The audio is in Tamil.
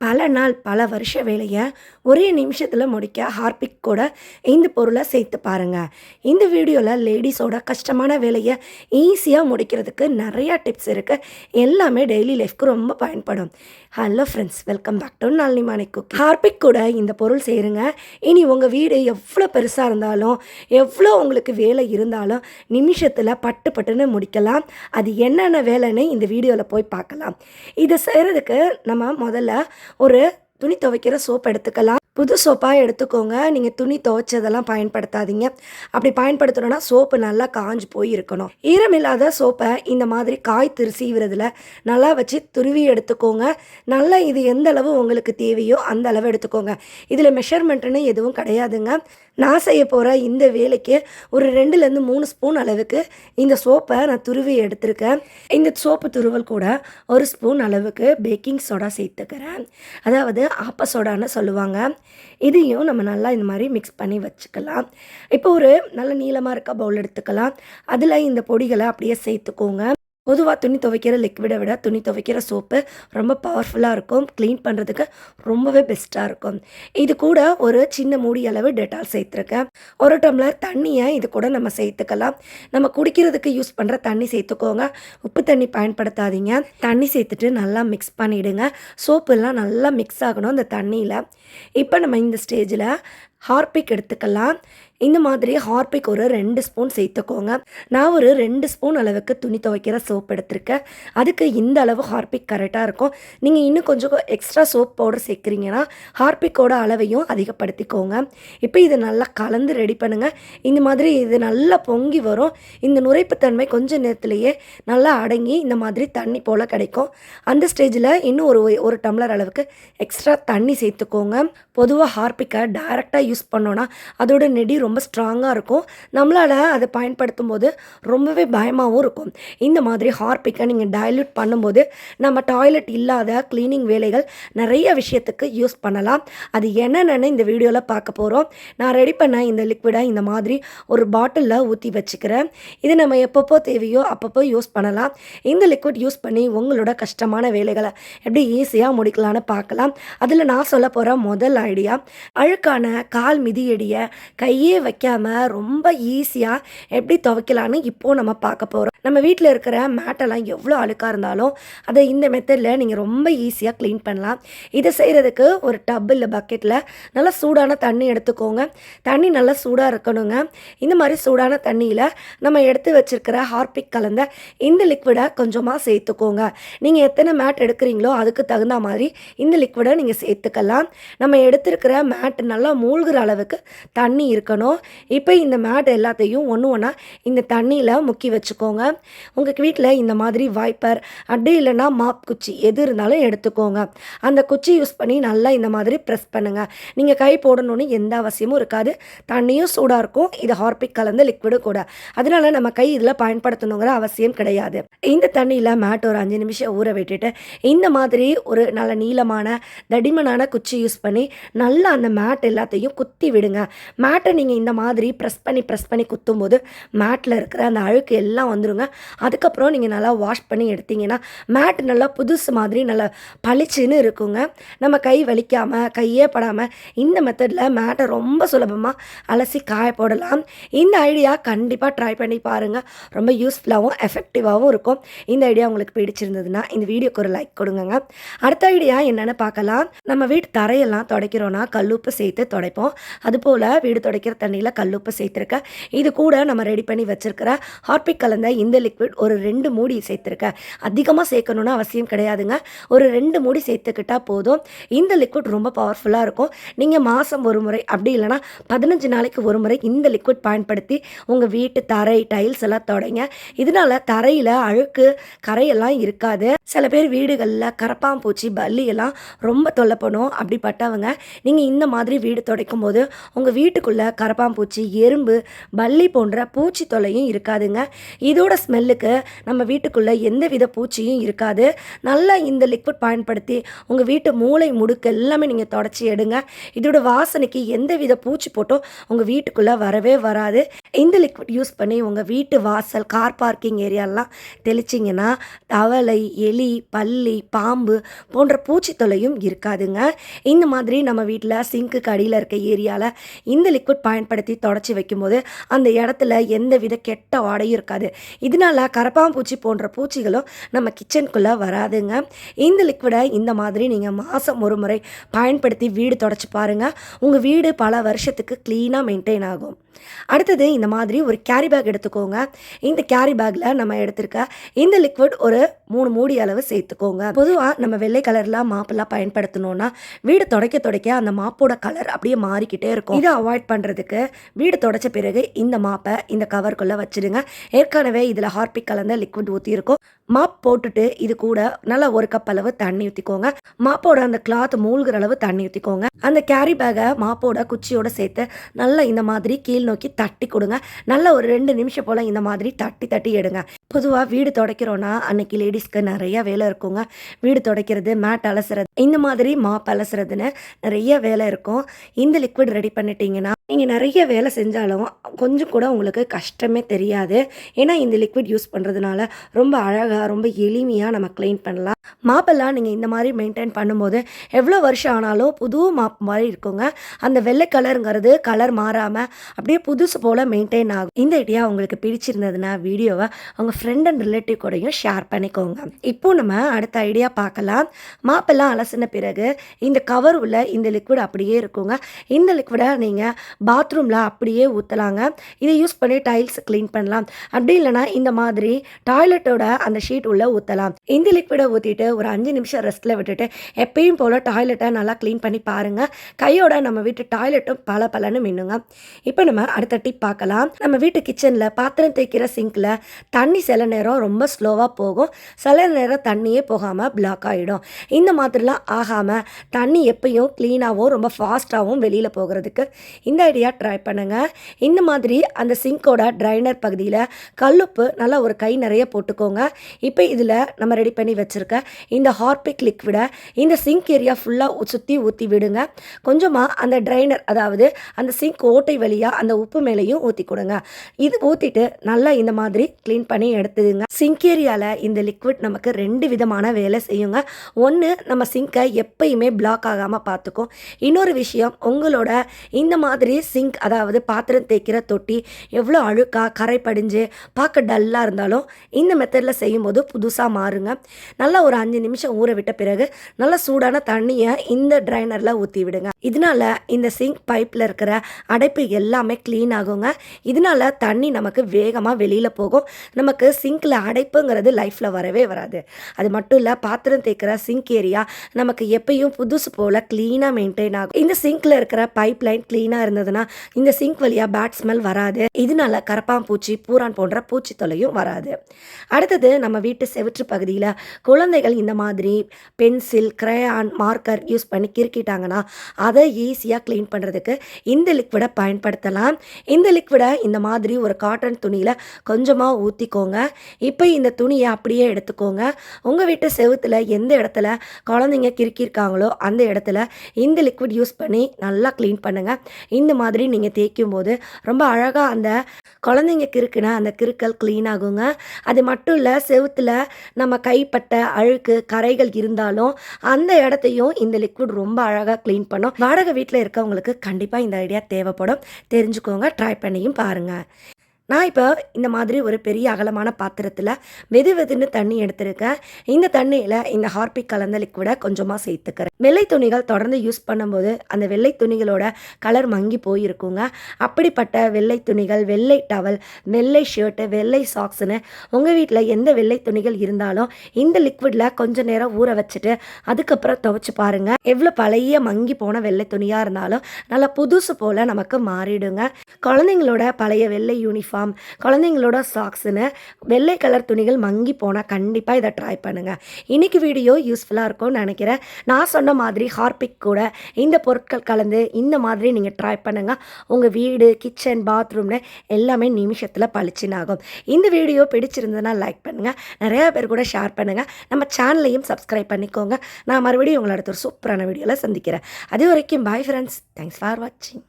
பல நாள், பல வருஷ வேலைய ஒரே நிமிஷத்துல முடிக்க ஹார்பிக் கூட இந்த பொருள சேர்த்து பாருங்க. இந்த வீடியோல லேடீஸோட கஷ்டமான வேலைய ஈஸியா முடிக்கிறதுக்கு நெறைய டிப்ஸ் இருக்கு. எல்லாமே டெய்லி லைஃப்க்கு ரொம்ப பயன்படும். Hello friends, welcome back to Nalini Manik cooking. Harpic கூட இந்த பொருள் சேருங்க. இனி உங்க வீடு எவ்வளோ பெருசா இருந்தாலும், எவ்வளோ உங்களுக்கு வேலை இருந்தாலும், நிமிஷத்துல பட்டு பட்டுன்னு முடிக்கலாம். அது என்னென்ன வேலைன்னு இந்த வீடியோல போய் பார்க்கலாம். இத செய்றதுக்கு நம்ம முதல்ல ஒரு துணி துவைக்கிற சோப் எடுத்துக்கலாம். புது சோப்பாக எடுத்துக்கோங்க. நீங்கள் துணி துவைச்சதெல்லாம் பயன்படுத்தாதீங்க. அப்படி பயன்படுத்தணும்னா சோப்பு நல்லா காஞ்சு போய் இருக்கணும். ஈரமில்லாத சோப்பை இந்த மாதிரி காய் சீவுறதுல நல்லா வச்சு துருவி எடுத்துக்கோங்க. நல்லா இது எந்த அளவு உங்களுக்கு தேவையோ அந்த அளவு எடுத்துக்கோங்க. இதில் மெஷர்மெண்ட்டுன்னு எதுவும் கிடையாதுங்க. நான் செய்ய போகிற இந்த வேலைக்கு ஒரு 2லேருந்து 3 ஸ்பூன் அளவுக்கு இந்த சோப்பை நான் துருவி எடுத்திருக்கேன். இந்த சோப்பு துருவல் கூட 1 ஸ்பூன் அளவுக்கு பேக்கிங் சோடா சேர்த்துக்கிறேன். அதாவது ஆப்ப சோடான்னு சொல்லுவாங்க. இதையும் நம்ம நல்லா இந்த மாதிரி மிக்ஸ் பண்ணி வச்சுக்கலாம். இப்போ ஒரு நல்ல நீளமாக இருக்க பவுல் எடுத்துக்கலாம். அதில் இந்த பொடிகளை அப்படியே சேர்த்துக்கோங்க. பொதுவாக துணி துவைக்கிற லிக்விடை விட துணி துவைக்கிற சோப்பு ரொம்ப பவர்ஃபுல்லாக இருக்கும். க்ளீன் பண்ணுறதுக்கு ரொம்பவே பெஸ்ட்டாக இருக்கும். இது கூட ஒரு சின்ன மூடி அளவு டெட்டால் சேர்த்துருக்கேன். 1 டம்ளர் தண்ணியை இது கூட நம்ம சேர்த்துக்கலாம். நம்ம குடிக்கிறதுக்கு யூஸ் பண்ணுற தண்ணி சேர்த்துக்கோங்க. உப்பு தண்ணி பயன்படுத்தாதீங்க. தண்ணி சேர்த்துட்டு நல்லா மிக்ஸ் பண்ணிவிடுங்க. சோப்புலாம் நல்லா மிக்ஸ் ஆகணும் அந்த தண்ணியில். இப்போ நம்ம இந்த ஸ்டேஜில் ஹார்பிக் எடுத்துக்கலாம். இந்த மாதிரி ஹார்பிக் ஒரு 2 ஸ்பூன் சேர்த்துக்கோங்க. நான் ஒரு 2 ஸ்பூன் அளவுக்கு துணி துவைக்கிற சோப் எடுத்திருக்கேன். அதுக்கு இந்த அளவு ஹார்பிக் கரெக்டாக இருக்கும். நீங்கள் இன்னும் கொஞ்சம் எக்ஸ்ட்ரா சோப் பவுடர் சேர்க்குறீங்கன்னா ஹார்பிக்கோட அளவையும் அதிகப்படுத்திக்கோங்க. இப்போ இதை நல்லா கலந்து ரெடி பண்ணுங்கள். இந்த மாதிரி இது நல்லா பொங்கி வரும். இந்த நுரைப்புத்தன்மை கொஞ்சம் நேரத்துலையே நல்லா அடங்கி இந்த மாதிரி தண்ணி போல் கிடைக்கும். அந்த ஸ்டேஜில் இன்னும் ஒரு டம்ளர் அளவுக்கு எக்ஸ்ட்ரா தண்ணி சேர்த்துக்கோங்க. பொதுவாக ஹார்பிக்கை டைரெக்டாக யூஸ் பண்ணோன்னா அதோட நெடி ரொம்ப ஸ்ட்ராங்காக இருக்கும். நம்மளால் அதை பயன்படுத்தும் போது ரொம்பவே பயமாகவும் இருக்கும். இந்த மாதிரி ஹார்பிக்கை நீங்கள் டைல்யூட் பண்ணும்போது நம்ம டாய்லெட் இல்லாத க்ளீனிங் வேலைகள் நிறைய விஷயத்துக்கு யூஸ் பண்ணலாம். அது என்னென்னு இந்த வீடியோவில் பார்க்க போகிறோம். நான் ரெடி பண்ண இந்த லிக்விடை இந்த மாதிரி ஒரு பாட்டிலில் ஊற்றி வச்சுக்கிறேன். இது நம்ம எப்பப்போ தேவையோ அப்பப்போ யூஸ் பண்ணலாம். இந்த லிக்விட் யூஸ் பண்ணி உங்களோட கஷ்டமான வேலைகளை எப்படி ஈஸியாக முடிக்கலான்னு பார்க்கலாம். அதில் நான் சொல்ல போகிற முதல் ஐடியா, அழுக்கான கால் மிதியடியை கையே வைக்காமல் ரொம்ப ஈஸியாக எப்படி துவைக்கலான்னு இப்போது நம்ம பார்க்க போகிறோம். நம்ம வீட்டில் இருக்கிற மேட்டெல்லாம் எவ்வளோ அழுக்காக இருந்தாலும் அதை இந்த மெத்தடில் நீங்கள் ரொம்ப ஈஸியாக க்ளீன் பண்ணலாம். இதை செய்கிறதுக்கு ஒரு டப் இல்லை பக்கெட்டில் நல்லா சூடான தண்ணி எடுத்துக்கோங்க. தண்ணி நல்லா சூடாக இருக்கணுங்க. இந்த மாதிரி சூடான தண்ணியில் நம்ம எடுத்து வச்சுருக்கிற ஹார்பிக் கலந்த இந்த லிக்விடை கொஞ்சமாக சேர்த்துக்கோங்க. நீங்கள் எத்தனை மேட் எடுக்கிறீங்களோ அதுக்கு தகுந்த மாதிரி இந்த லிக்விடை நீங்கள் சேர்த்துக்கலாம். நம்ம எடுத்துருக்கிற மேட் நல்லா மூழ்கிற அளவுக்கு தண்ணி இருக்கணும். இப்போ இந்த மேட் எல்லாத்தையும் ஒன்று ஒன்றா இந்த தண்ணியில் முக்கி வச்சுக்கோங்க. உங்கள் வீட்டில் இந்த மாதிரி வைப்பர் அப்படி இல்லைன்னா மாப் குச்சி எது இருந்தாலும் எடுத்துக்கோங்க. அந்த குச்சி யூஸ் பண்ணி நல்லா இந்த மாதிரி ப்ரெஸ் பண்ணுங்கள். நீங்கள் கை போடணுன்னு எந்த அவசியமும் இருக்காது. தண்ணியும் சூடாக இருக்கும். இது ஹார்பிக் கலந்த லிக்விடு கூட. அதனால நம்ம கை இதில் பயன்படுத்தணுங்கிற அவசியம் கிடையாது. இந்த தண்ணியில் மேட் ஒரு 5 நிமிஷம் ஊற விட்டுட்டு இந்த மாதிரி ஒரு நல்ல நீளமான தடிமனான குச்சி யூஸ் பண்ணி நல்லா அந்த மேட் எல்லாத்தையும் குத்தி விடுங்க. மேட்டை நீங்கள் இந்த மாதிரி ப்ரெஸ் பண்ணி குத்தும்போது மேட்டில் இருக்கிற அந்த அழுக்கு எல்லாம் வந்துடுங்க. அதுக்கப்புறம் நீங்கள் நல்லா வாஷ் பண்ணி எடுத்தீங்கன்னா மேட் நல்லா புதுசு மாதிரி நல்லா பளிச்சுன்னு இருக்குங்க. நம்ம கை வலிக்காமல் கையே படாமல் இந்த மெத்தடில் மேட்டை ரொம்ப சுலபமாக அலசி காய போடலாம். இந்த ஐடியா கண்டிப்பாக ட்ரை பண்ணி பாருங்கள். ரொம்ப யூஸ்ஃபுல்லாகவும் எஃபெக்டிவாகவும் இருக்கும். இந்த ஐடியா உங்களுக்கு பிடிச்சிருந்ததுன்னா இந்த வீடியோக்கு ஒரு லைக் கொடுங்க. அடுத்த ஐடியா என்னென்னு பார்க்கலாம். நம்ம வீட்டு தரையெல்லாம் துடைக்கிறோன்னா கல்லுப்பு சேர்த்து துடைப்போம். அதுபோல் வீடு துடைக்கிற தண்ணியில் கல்லுப்பு சேர்த்துருக்கேன். இது கூட நம்ம ரெடி பண்ணி வச்சுருக்கிற ஹார்பிக் கலந்த இந்த லிக்விட் ஒரு 2 மூடி சேர்த்துருக்கேன். அதிகமாக சேர்க்கணுன்னு அவசியம் கிடையாதுங்க. ஒரு 2 மூடி சேர்த்துக்கிட்டால் போதும். இந்த லிக்விட் ரொம்ப பவர்ஃபுல்லாக இருக்கும். நீங்கள் மாதம் ஒரு முறை அப்படி இல்லைனா 15 நாளைக்கு ஒரு முறை இந்த லிக்விட் பயன்படுத்தி உங்கள் வீட்டு தரை டைல்ஸ் எல்லாம் துடைங்க. இதனால் தரையில் அழுக்கு கரையெல்லாம் இருக்காது. சில பேர் வீடுகளில் கரப்பாம்பூச்சி பல்லி எல்லாம் ரொம்ப தொல்லை பண்ணும். அப்படிப்பட்டவங்க நீங்கள் இந்த மாதிரி வீடு துடைக்கும் போது உங்கள் வீட்டுக்குள்ளே கரப்பான்பூச்சி, எறும்பு, பல்லி போன்ற பூச்சி தொல்லையும் இருக்காதுங்க. இதோட ஸ்மெல்லுக்கு நம்ம வீட்டுக்குள்ளே எந்தவித பூச்சியும் இருக்காது. நல்லா இந்த லிக்விட் பயன்படுத்தி உங்கள் வீட்டு மூளை முடுக்கு எல்லாமே நீங்கள் தொடச்சி எடுங்க. இதோட வாசனைக்கு எந்தவித பூச்சி போட்டும் உங்கள் வீட்டுக்குள்ளே வரவே வராது. இந்த லிக்விட் யூஸ் பண்ணி உங்கள் வீட்டு வாசல், கார் பார்க்கிங் ஏரியாலாம் தெளிச்சிங்கன்னா தவளை, எலி, பல்லி, பாம்பு போன்ற பூச்சி தொல்லையும் இருக்காதுங்க. இந்த மாதிரி நம்ம வீட்டில் சிங்க்குக்கு அடியில் இருக்க ஏரியாவில் இந்த லிக்விட் பயன்படுத்தி தொடச்சி வைக்கும்போது அந்த இடத்துல எந்தவித கெட்ட வாடையும் இருக்காது. இதனால கரப்பாம்பூச்சி போன்ற பூச்சிகளும் நம்ம கிச்சனுக்குள்ளே வராதுங்க. இந்த லிக்விடை இந்த மாதிரி நீங்கள் மாதம் ஒரு முறை பயன்படுத்தி வீடு தொடச்சி பாருங்கள். உங்கள் வீடு பல வருஷத்துக்கு க்ளீனாக மெயின்டைன் ஆகும். அடுத்தது இந்த மாதிரி ஒரு கேரி பேக் எடுத்துக்கோங்க. இந்த கேரி பேக்கில் நம்ம எடுத்திருக்க இந்த லிக்விட் ஒரு 3 மூடி அளவு சேர்த்துக்கோங்க. பொதுவாக நம்ம வெள்ளை கலரில் மாப்பெல்லாம் பயன்படுத்தணும்னா வீடு துடைக்க அந்த மாப்போட கலர் அப்படியே மாறிக்கிட்டே இருக்கும். இதை அவாய்ட் பண்ணுறதுக்கு வீடு துடைச்ச பிறகு இந்த மாப்பை இந்த கவருக்குள்ளே வச்சுடுங்க. ஏற்கனவே இதில் ஹார்பிக் கலந்த லிக்விட் ஊற்றிருக்கும். மாப் போட்டுட்டு இது கூட நல்லா 1 கப் அளவு தண்ணி ஊற்றிக்கோங்க. மாப்போட அந்த கிளாத் மூழ்கிற அளவு தண்ணி ஊற்றிக்கோங்க. அந்த கேரி பேக்கை மாப்போட குச்சியோட சேர்த்து நல்லா இந்த மாதிரி கீழ் நோக்கி தட்டி கொடுங்க. நல்லா ஒரு 2 நிமிஷம் போல் இந்த மாதிரி தட்டி எடுங்க. பொதுவாக வீடு துடைக்கிறோன்னா அன்னைக்கு லேடிஸ்க்கு நிறைய வேலை இருக்குங்க. வீடு துடைக்கிறது, மேட் அலசுறது, இந்த மாதிரி மாப் அலசுறதுன்னு நிறைய வேலை இருக்கும். இந்த லிக்விட் ரெடி பண்ணிட்டீங்கன்னா நீங்கள் நிறைய வேலை செஞ்சாலும் கொஞ்சம் கூட உங்களுக்கு கஷ்டமே தெரியாது. ஏன்னா இந்த லிக்விட் யூஸ் பண்ணுறதுனால ரொம்ப அழகாக, ரொம்ப எளிமையாக நம்ம க்ளீன் பண்ணலாம். மாப்பெல்லாம் நீங்கள் இந்த மாதிரி மெயின்டைன் பண்ணும்போது எவ்வளோ வருஷம் ஆனாலும் புது மாப் மாதிரி இருக்குங்க. அந்த வெள்ளை கலருங்கிறது கலர் மாறாமல் அப்படியே புதுசு போல் மெயின்டைன் ஆகும். இந்த ஐடியா உங்களுக்கு பிடிச்சிருந்ததுன்னா வீடியோவை உங்கள் ஃப்ரெண்ட் அண்ட் ரிலேட்டிவ் கூடயும் ஷேர் பண்ணிக்கோங்க. இப்போ நம்ம அடுத்த ஐடியா பார்க்கலாம். மாப்பெல்லாம் அலசின பிறகு இந்த கவர் உள்ள இந்த லிக்விட் அப்படியே இருக்குங்க. இந்த லிக்விடை நீங்கள் பாத்ரூமில் அப்படியே ஊற்றலாங்க. இதை யூஸ் பண்ணி டைல்ஸ் க்ளீன் பண்ணலாம். அப்படி இல்லைனா இந்த மாதிரி டாய்லெட்டோட அந்த ஷீட் உள்ள ஊற்றலாம். இந்த லிக்விடை ஊற்றிட்டு ஒரு 5 நிமிஷம் ரெஸ்ட்டில் விட்டுட்டு எப்பயும் போல் டாய்லெட்டை நல்லா க்ளீன் பண்ணி பாருங்கள். கையோட நம்ம வீட்டு டாய்லெட்டும் பலன்னு மின்னுங்க. இப்போ நம்ம அடுத்த டிப் பார்க்கலாம். நம்ம வீட்டு கிச்சனில் பாத்திரம் தேய்க்கிற சிங்கில் தண்ணி சில நேரம் ரொம்ப ஸ்லோவாக போகும். சில நேரம் தண்ணியே போகாமல் பிளாக் ஆகிடும். இந்த மாதிரிலாம் ஆகாமல் தண்ணி எப்பயும் க்ளீனாகவும் ரொம்ப ஃபாஸ்ட்டாகவும் வெளியில் போகிறதுக்கு இந்த ஐடியா ட்ரை பண்ணுங்கள். இந்த மாதிரி அந்த சிங்கோட ட்ரைனர் பகுதியில் கல்லுப்பு நல்லா ஒரு கை நிறைய போட்டுக்கோங்க. இப்போ இதில் நம்ம ரெடி பண்ணி வச்சுருக்க இந்த ஹார்பிக் லிக்விடை இந்த சிங்க் ஏரியா ஃபுல்லாக சுற்றி ஊற்றி விடுங்க. கொஞ்சமாக அந்த ட்ரைனர், அதாவது அந்த சிங்க் ஓட்டை வழியாக அந்த உப்பு மேலேயும் ஊற்றி கொடுங்க. இது ஊற்றிட்டு நல்லா இந்த மாதிரி க்ளீன் பண்ணி எடுத்துடுங்க. சிங்க் ஏரியாவில் இந்த லிக்விட் நமக்கு 2 விதமான வேலை செய்யுங்க. ஒன்று, நம்ம சிங்கை எப்பயுமே பிளாக் ஆகாமல் பார்த்துக்கும். இன்னொரு விஷயம், உங்களோட இந்த மாதிரி சிங்க், அதாவது பாத்திரம் தேய்க்கிற தொட்டி எவ்வளோ அழுக்காக கரை படிஞ்சு பார்க்க டல்லாக இருந்தாலும் இந்த மெத்தடில் செய்யும்போது புதுசாக மாறுங்க. நல்லா ஒரு 5 நிமிஷம் ஊற விட்ட பிறகு நல்லா சூடான தண்ணியை இந்த ட்ரைனரில் ஊற்றி விடுங்க. இதனால இந்த சிங்க் பைப்பில் இருக்கிற அடைப்பு எல்லாமே க்ளீன் ஆகுங்க. இதனால தண்ணி நமக்கு வேகமாக வெளியில் போகும். நமக்கு சிங்கில் அடைப்புங்கிறது லைஃப்பில் வரவே வராது. அது மட்டும் இல்லை, பாத்திரம் தேய்க்கிற சிங்க் ஏரியா நமக்கு எப்பயும் புதுசு போல் க்ளீனாக மெயின்டைன் ஆகும். இந்த சிங்கில் இருக்கிற பைப் லைன் க்ளீனாக இருந்ததுன்னா இந்த சிங்க் வழியாக பேட் ஸ்மெல் வராது. இதனால கரப்பாம்பூச்சி, பூரான் போன்ற பூச்சி தொல்லையும் வராது. அடுத்தது, நம்ம வீட்டு செவுற்று பகுதியில் குழந்தைகள் இந்த மாதிரி பென்சில், கிரையான், மார்க்கர் யூஸ் பண்ணி கிறுக்கிட்டாங்கன்னா அதை ஈஸியாக க்ளீன் பண்ணுறதுக்கு இந்த லிக்விடை பயன்படுத்தலாம். இந்த லிக்விடை இந்த மாதிரி ஒரு காட்டன் துணியில் கொஞ்சமாக ஊற்றிக்கோங்க. இப்போ இந்த துணியை அப்படியே எடுத்துக்கோங்க. உங்கள் வீட்டு செவுத்தில் எந்த இடத்துல குழந்தைங்க கிறுக்கியிருக்காங்களோ அந்த இடத்துல இந்த லிக்விட் யூஸ் பண்ணி நல்லா க்ளீன் பண்ணுங்கள். இந்த மாதிரி நீங்கள் தேய்க்கும் போது ரொம்ப அழகாக அந்த குழந்தைங்க கிறுக்குன அந்த கிறுக்கல் க்ளீன் ஆகுங்க. அது மட்டும் இல்லை, செவுத்தில் நம்ம கைப்பட்ட அழுக்கு, கரைகள் இருந்தாலும் அந்த இடத்தையும் இந்த லிக்விட் ரொம்ப அழகாக க்ளீன் பண்ணும். வாடகை வீட்டில் இருக்கவங்களுக்கு கண்டிப்பாக இந்த ஐடியா தேவைப்படும். தெரிஞ்சுக்கோங்க, ட்ரை பண்ணியும் பாருங்கள். நான் இப்போ இந்த மாதிரி ஒரு பெரிய அகலமான பாத்திரத்தில் வெதுன்னு தண்ணி எடுத்துருக்கேன். இந்த தண்ணியில் இந்த ஹார்பிக் கலந்த லிக்விடை கொஞ்சமாக சேர்த்துக்கிறேன். வெள்ளை துணிகள் தொடர்ந்து யூஸ் பண்ணும்போது அந்த வெள்ளை துணிகளோட கலர் மங்கி போயிருக்குங்க. அப்படிப்பட்ட வெள்ளை துணிகள், வெள்ளை டவல், வெள்ளை ஷர்ட்டு, வெள்ளை சாக்ஸ்னு உங்கள் வீட்டில் எந்த வெள்ளை துணிகள் இருந்தாலும் இந்த லிக்விடில் கொஞ்சம் நேரம் ஊற வச்சுட்டு அதுக்கப்புறம் துவைச்சு பாருங்கள். எவ்வளோ பழைய மங்கி போன வெள்ளை துணியாக இருந்தாலும் நல்லா புதுசு போல் நமக்கு மாறிடுங்க. குழந்தைங்களோட பழைய வெள்ளை யூனிஃபார்ம், யூனிஃபார்ம், குழந்தைங்களோட சாக்ஸுன்னு வெள்ளை கலர் துணிகள் மங்கி போனால் கண்டிப்பாக இதை ட்ரை பண்ணுங்கள். இன்றைக்கி வீடியோ யூஸ்ஃபுல்லாக இருக்கும்னு நினைக்கிறேன். நான் சொன்ன மாதிரி ஹார்பிக் கூட இந்த பொருட்கள் கலந்து இந்த மாதிரி நீங்கள் ட்ரை பண்ணுங்கள். உங்கள் வீடு, கிச்சன், பாத்ரூம்னு எல்லாமே நிமிஷத்தில் பளிச்சுன்னு ஆகும். இந்த வீடியோ பிடிச்சிருந்ததுன்னா லைக் பண்ணுங்கள், நிறையா பேர் கூட ஷேர் பண்ணுங்கள், நம்ம சேனலையும் சப்ஸ்கிரைப் பண்ணிக்கோங்க. நான் மறுபடியும் உங்களை அடுத்த ஒரு சூப்பரான வீடியோவில் சந்திக்கிறேன். அது வரைக்கும் பாய் ஃப்ரெண்ட்ஸ், தேங்க்ஸ் ஃபார் வாட்சிங்.